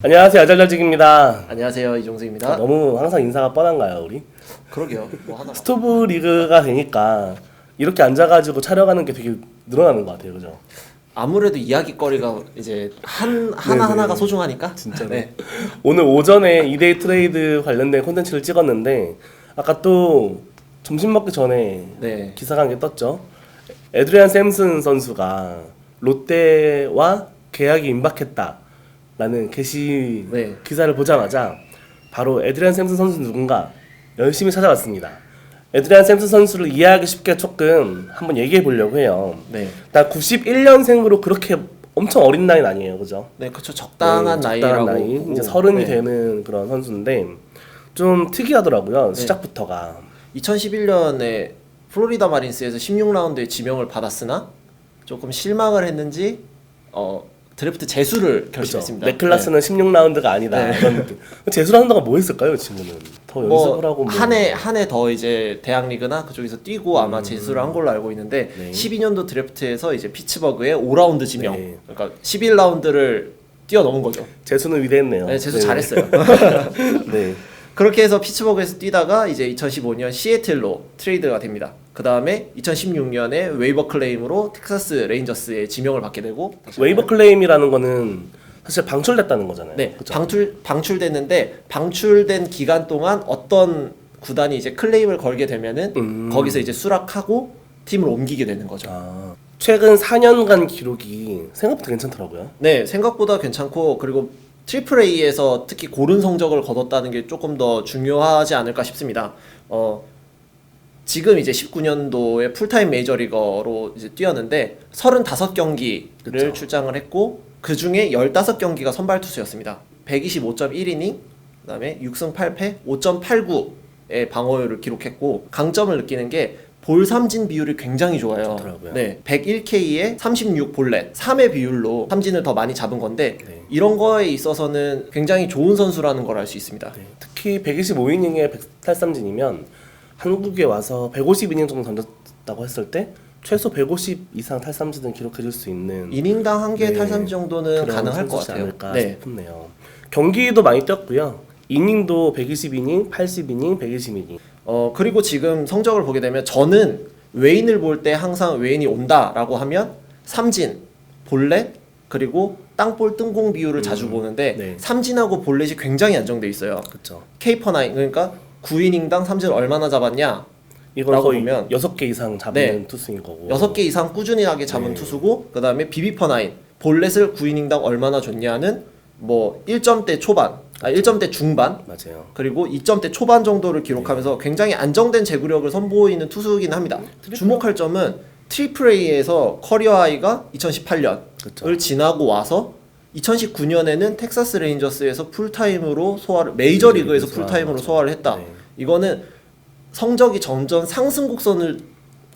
안녕하세요, 아잘잘직입니다. 안녕하세요, 이종수입니다. 너무 항상 인사가 뻔한가요, 우리? 그러게요. 뭐 하나. 스토브 리그가 되니까 이렇게 앉아가지고 촬영하는 게 되게 늘어나는 것 같아요, 그죠? 아무래도 이야기거리가 이제 하나하나가 소중하니까. 진짜로. 네. 오늘 오전에 2데이 트레이드 관련된 콘텐츠를 찍었는데 아까 또 점심 먹기 전에 네. 기사가 한 게 떴죠. 에드리안 샘슨 선수가 롯데와 계약이 임박했다라는 게시 네. 기사를 보자마자 바로 에드리안 샘슨 선수 누군가 열심히 찾아봤습니다. 에드리안 샘슨 선수를 이해하기 쉽게 조금 한번 얘기해 보려고 해요. 네. 나 91년생으로 그렇게 엄청 어린 나이는 아니에요, 그죠? 네, 그렇죠. 적당한 네, 나이라고. 적당한 나이. 이제 30이 네. 되는 그런 선수인데 좀 특이하더라고요. 네. 시작부터가. 2011년에 플로리다 마린스에서 16라운드에 지명을 받았으나 조금 실망을 했는지 드래프트 재수를 결심했습니다. 내 클래스는 16라운드가 아니다. 네. 그런 느낌. 재수라운드가 뭐 했을까요, 친구는? 더 연습을 하고 뭐. 한 해 더 이제 대학 리그나 그쪽에서 뛰고 아마 재수를 한 걸로 알고 있는데 네. 12년도 드래프트에서 이제 피츠버그의 5라운드 지명. 네. 그러니까 11라운드를 뛰어넘은 거죠. 재수는 위대했네요. 네, 재수 잘했어요. 네. 그렇게 해서 피츠버그에서 뛰다가 이제 2015년 시애틀로 트레이드가 됩니다. 그 다음에 2016년에 웨이버 클레임으로 텍사스 레인저스에 지명을 받게 되고 웨이버 클레임이라는 거는 사실 방출됐다는 거잖아요. 네, 그죠? 방출됐는데 방출된 기간 동안 어떤 구단이 이제 클레임을 걸게 되면은 거기서 이제 수락하고 팀을 옮기게 되는 거죠. 아, 최근 4년간 기록이 생각보다 괜찮더라고요. 네, 생각보다 괜찮고 그리고 트리플 A에서 특히 고른 성적을 거뒀다는 게 조금 더 중요하지 않을까 싶습니다. 지금 이제 19년도에 풀타임 메이저리거로 이제 뛰었는데 35경기를 그쵸. 출장을 했고 그 중에 15경기가 선발 투수였습니다. 125.1이닝, 그다음에 6승 8패, 5.89의 방어율을 기록했고 강점을 느끼는 게 볼 삼진 비율이 굉장히 좋아요. 좋더라고요. 네, 101K에 36 볼넷, 3의 비율로 삼진을 더 많이 잡은 건데 네. 이런 거에 있어서는 굉장히 좋은 선수라는 걸 알 수 있습니다. 네. 특히 125이닝에 100탈삼진이면 한국에 와서 150이닝 정도 던졌다고 했을 때 최소 150 이상 탈삼진을 기록해줄 수 있는 이닝당 한 개의 네, 탈삼진 정도는 그런 가능할 것 선수지 같아요. 않을까 네. 싶네요. 경기도 많이 뛰었고요. 이닝도 120이닝, 80이닝, 120이닝. 그리고 지금 성적을 보게 되면 저는 외인을 볼 때 항상 외인이 온다라고 하면 삼진, 볼넷, 그리고 땅볼 뜬공 비율을 자주 보는데 네. 삼진하고 볼넷이 굉장히 안정돼 있어요. 그렇죠. K-9 그러니까 9이닝당 삼진 얼마나 잡았냐? 이건 라고 거의 보면 6개 이상 잡는 네. 투수인 거고. 6개 이상 꾸준하게 잡은 네. 투수고 그다음에 비비퍼9 볼넷을 9이닝당 얼마나 줬냐는 뭐 1점대 초반, 1점대 중반 맞아요. 그리고 2점대 초반 정도를 기록하면서 굉장히 안정된 제구력을 선보이는 투수이긴 합니다. 주목할 점은 트리플 A에서 커리어 하이가 2018년을 그쵸. 지나고 와서 2019년에는 텍사스 레인저스에서 풀타임으로 소화를 메이저 리그에서 풀타임으로 소화를 했다. 네. 이거는 성적이 점점 상승 곡선을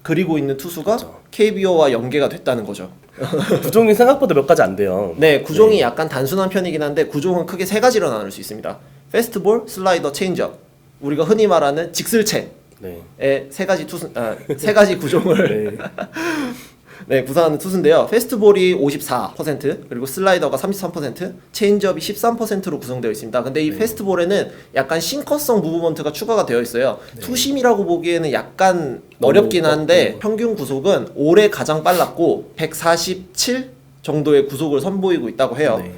그리고 있는 투수가 그쵸. KBO와 연계가 됐다는 거죠. 구종이 생각보다 몇 가지 안 돼요. 네, 구종이 약간 단순한 편이긴 한데 구종은 크게 세 가지로 나눌 수 있습니다. 페스트볼, 슬라이더, 체인지업. 우리가 흔히 말하는 직슬체의 네. 세 가지 구종을 네. 네, 구사하는 투수인데요. 페스트볼이 54%, 그리고 슬라이더가 33%, 체인지업이 13%로 구성되어 있습니다. 근데 이 네. 페스트볼에는 약간 싱커성 무브먼트가 추가가 되어 있어요. 네. 투심이라고 보기에는 약간 너무 어렵긴 한데 꺾고. 평균 구속은 올해 가장 빨랐고 147 정도의 구속을 선보이고 있다고 해요. 네.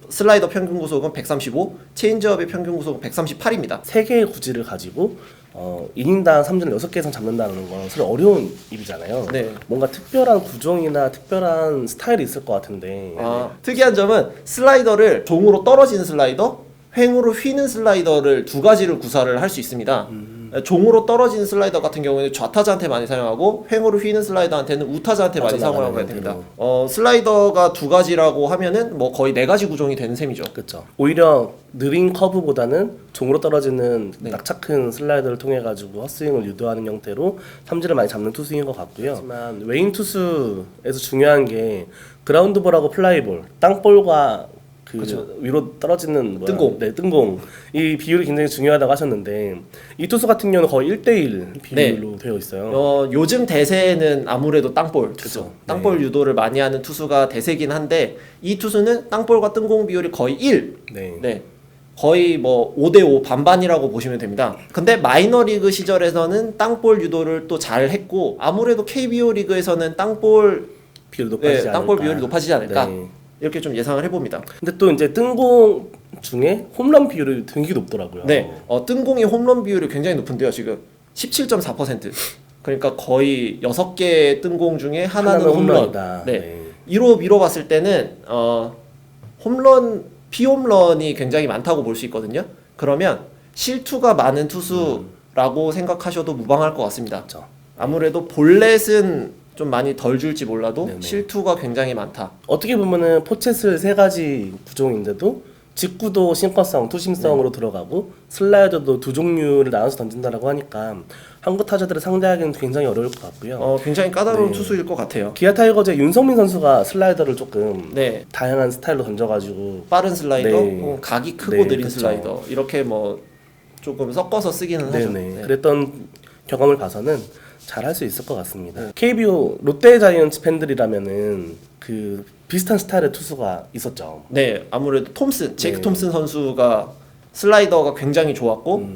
슬라이더 평균 구속은 135, 체인지업의 평균 구속은 138입니다. 3개의 구질을 가지고 이닝당 삼진을 6개 이상 잡는다는 건 사실 어려운 일이잖아요. 네. 뭔가 특별한 구종이나 특별한 스타일이 있을 것 같은데. 특이한 점은 슬라이더를 종으로 떨어지는 슬라이더, 횡으로 휘는 슬라이더를 두 가지를 구사를 할 수 있습니다. 종으로 떨어지는 슬라이더 같은 경우에는 좌타자한테 많이 사용하고 횡으로 휘는 슬라이더한테는 우타자한테 많이 사용하고 해야 됩니다. 슬라이더가 두 가지라고 하면은 뭐 거의 네 가지 구종이 되는 셈이죠. 그렇죠. 오히려 느린 커브보다는 종으로 떨어지는 네. 낙차 큰 슬라이더를 통해 가지고 헛스윙을 유도하는 형태로 삼진을 많이 잡는 투수인 것 같고요. 하지만 외인 투수에서 중요한 게 그라운드볼하고 플라이볼, 땅볼과 그 그쵸. 위로 떨어지는 뜬공. 네, 뜬공. 이 비율이 굉장히 중요하다고 하셨는데 이 투수 같은 경우는 거의 1대1 비율로 되어 있어요. 요즘 대세는 아무래도 땅볼 투수, 그쵸. 땅볼 유도를 많이 하는 투수가 대세긴 한데 이 투수는 땅볼과 뜬공 비율이 거의 1. 네. 네. 거의 뭐 5대5 반반이라고 보시면 됩니다. 근데 마이너리그 시절에서는 땅볼 유도를 또 잘 했고 아무래도 KBO 리그에서는 땅볼 비율이 높아지지 않을까. 땅볼 비율이 높아지지 않을까. 네. 이렇게 좀 예상을 해봅니다. 근데 또 이제 뜬공 중에 홈런 비율이 되게 높더라고요. 네, 뜬공이 홈런 비율이 굉장히 높은데요. 지금 17.4%. 그러니까 거의 6개의 뜬공 중에 하나는 홈런. 홈런이다. 네. 이로 미뤄봤을 때는 홈런 피홈런이 굉장히 많다고 볼 수 있거든요. 그러면 실투가 많은 투수라고 생각하셔도 무방할 것 같습니다. 그렇죠. 아무래도 볼넷은 좀 많이 덜 줄지 몰라도 네네. 실투가 굉장히 많다. 어떻게 보면은 포쳇을 3가지 구종인데도 직구도 싱커성, 투심성으로 들어가고 슬라이더도 2종류를 나눠서 던진다라고 하니까 한국 타자들을 상대하기는 굉장히 어려울 것 같고요. 굉장히 까다로운 네. 투수일 것 같아요. 기아 타이거즈의 윤성민 선수가 슬라이더를 조금 네, 다양한 스타일로 던져가지고 빠른 슬라이더, 네. 각이 크고 네, 느린 그쵸. 슬라이더 이렇게 뭐 조금 섞어서 쓰기는 하죠. 네네. 네. 그랬던 경험을 봐서는 잘 할 수 있을 것 같습니다. KBO 롯데 자이언츠 팬들이라면은 그 비슷한 스타일의 투수가 있었죠. 네, 아무래도 제이크 네. 톰슨 선수가 슬라이더가 굉장히 좋았고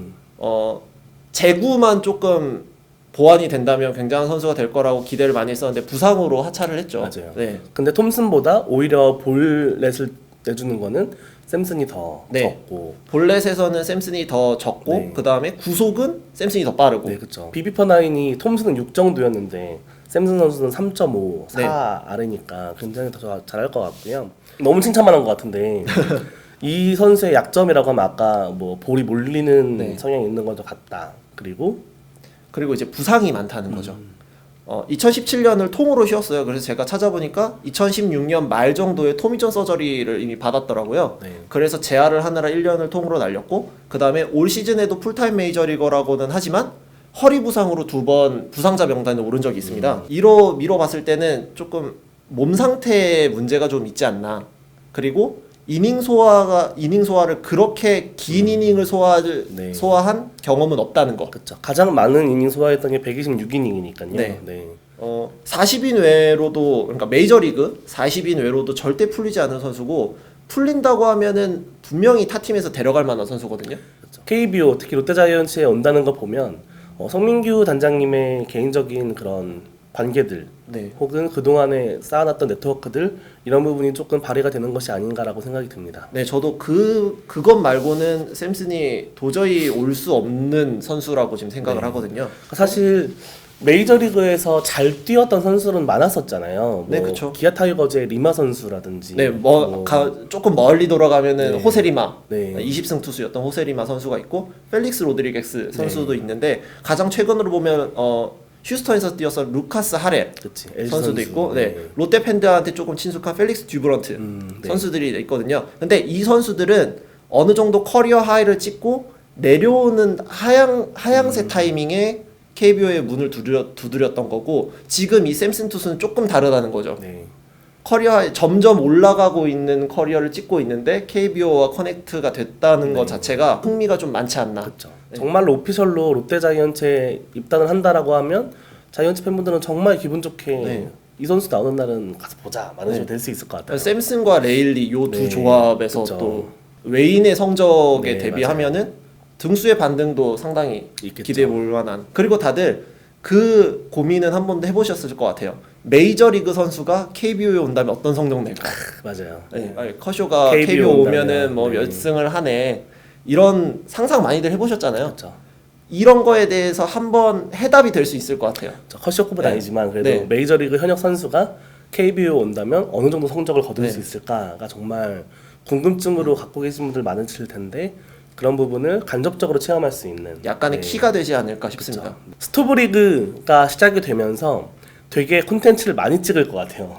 제구만 조금 보완이 된다면 굉장한 선수가 될 거라고 기대를 많이 했었는데 부상으로 하차를 했죠. 맞아요. 네. 근데 톰슨보다 오히려 볼넷을 내주는 거는 샘슨이 더 네. 적고. 볼넷에서는 샘슨이 더 적고 네. 그 다음에 구속은 샘슨이 더 빠르고. 네, 그렇죠. 비비퍼9이 톰슨은 6 정도였는데 샘슨 선수는 3.5, 4 네. 아래니까 굉장히 더 잘할 것 같고요. 너무 칭찬만 한 것 같은데 이 선수의 약점이라고 하면 아까 뭐 볼이 몰리는 네. 성향이 있는 것도 같다. 그리고 이제 부상이 많다는 거죠. 2017년을 통으로 쉬었어요. 그래서 제가 찾아보니까 2016년 말 정도에 토미존 서저리를 이미 받았더라고요. 네. 그래서 재활을 하느라 1년을 통으로 날렸고 그 다음에 올 시즌에도 풀타임 메이저리거라고는 하지만 허리 부상으로 2번 부상자 명단에 오른 적이 있습니다. 이로 미뤄봤을 때는 조금 몸 상태에 문제가 좀 있지 않나. 그리고 이닝 소화를 그렇게 긴 이닝을 네. 소화한 경험은 없다는 거. 그렇죠. 가장 많은 이닝 소화했던 게 126이닝이니까요. 네. 40인 외로도 그러니까 메이저리그 40인 외로도 절대 풀리지 않은 선수고 풀린다고 하면은 분명히 타 팀에서 데려갈 만한 선수거든요. 그렇죠. KBO 특히 롯데자이언츠에 온다는 거 보면 성민규 단장님의 개인적인 그런 관계들 네. 혹은 그동안에 쌓아놨던 네트워크들 이런 부분이 조금 발휘가 되는 것이 아닌가라고 생각이 듭니다. 네, 저도 그것 말고는 샘슨이 도저히 올 수 없는 선수라고 지금 생각을 네. 하거든요. 사실 메이저리그에서 잘 뛰었던 선수는 많았었잖아요. 네, 뭐 그쵸. 기아 타이거즈의 리마 선수라든지 네, 조금 멀리 돌아가면은 네. 호세리마 네. 20승 투수였던 호세리마 선수가 있고 펠릭스 로드리게스 선수도 있는데 가장 최근으로 보면 휴스턴에서 뛰어서 루카스 하렐 그치, 선수도 선수. 있고 네. 롯데 팬들한테 조금 친숙한 펠릭스 듀브런트 네. 선수들이 있거든요. 근데 이 선수들은 어느 정도 커리어 하이를 찍고 내려오는 하향세 타이밍에 KBO의 문을 두드렸던 거고 지금 이 샘슨 투수는 조금 다르다는 거죠. 네. 커리어 점점 올라가고 있는 커리어를 찍고 있는데 KBO와 커넥트가 됐다는 것 자체가 흥미가 좀 많지 않나. 그렇죠. 정말로 오피셜로 롯데자이언츠에 입단을 한다라고 하면 자이언츠 팬분들은 정말 기분 좋게 네. 이 선수 나오는 날은 가서 보자 많은 식으로 될 수 있을 것 같아요. 샘슨과 레일리 요 두 네, 조합에서 그쵸. 또 외인의 성적에 네, 대비하면은 등수의 반등도 상당히 있겠죠. 기대해 볼 만한. 그리고 다들 그 고민은 한 번도 해보셨을 것 같아요. 메이저리그 선수가 KBO에 온다면 어떤 성적 낼까? 맞아요. 네. 아니, 커쇼가 KBO KBO 오면은 온다면, 뭐 네. 몇 승을 하네. 이런 상상 많이들 해보셨잖아요. 그렇죠. 이런 거에 대해서 한번 해답이 될 수 있을 것 같아요. 컷쇼급은 네. 아니지만 그래도 네. 메이저리그 현역 선수가 KBO 온다면 어느 정도 성적을 거둘 네. 수 있을까가 정말 궁금증으로 갖고 계신 분들 많으실 텐데 그런 부분을 간접적으로 체험할 수 있는 약간의 네. 키가 되지 않을까 싶습니다. 스토브리그가 시작이 되면서 되게 콘텐츠를 많이 찍을 것 같아요.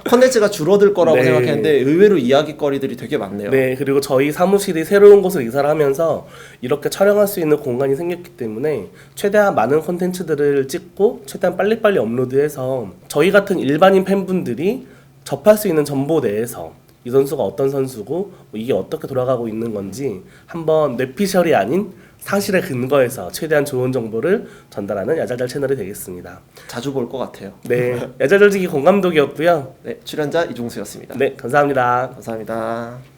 컨텐츠가 줄어들 거라고 네. 생각했는데 의외로 이야기거리들이 되게 많네요. 네, 그리고 저희 사무실이 새로운 곳으로 이사를 하면서 이렇게 촬영할 수 있는 공간이 생겼기 때문에 최대한 많은 콘텐츠들을 찍고 최대한 빨리빨리 업로드해서 저희 같은 일반인 팬분들이 접할 수 있는 정보 내에서 이 선수가 어떤 선수고 뭐 이게 어떻게 돌아가고 있는 건지 한번 뇌피셜이 아닌 사실에 근거해서 최대한 좋은 정보를 전달하는 야잘잘 채널이 되겠습니다. 자주 볼 것 같아요. 네, 야잘잘지기 공감독이었고요. 네, 출연자 이종수였습니다. 네, 감사합니다. 감사합니다.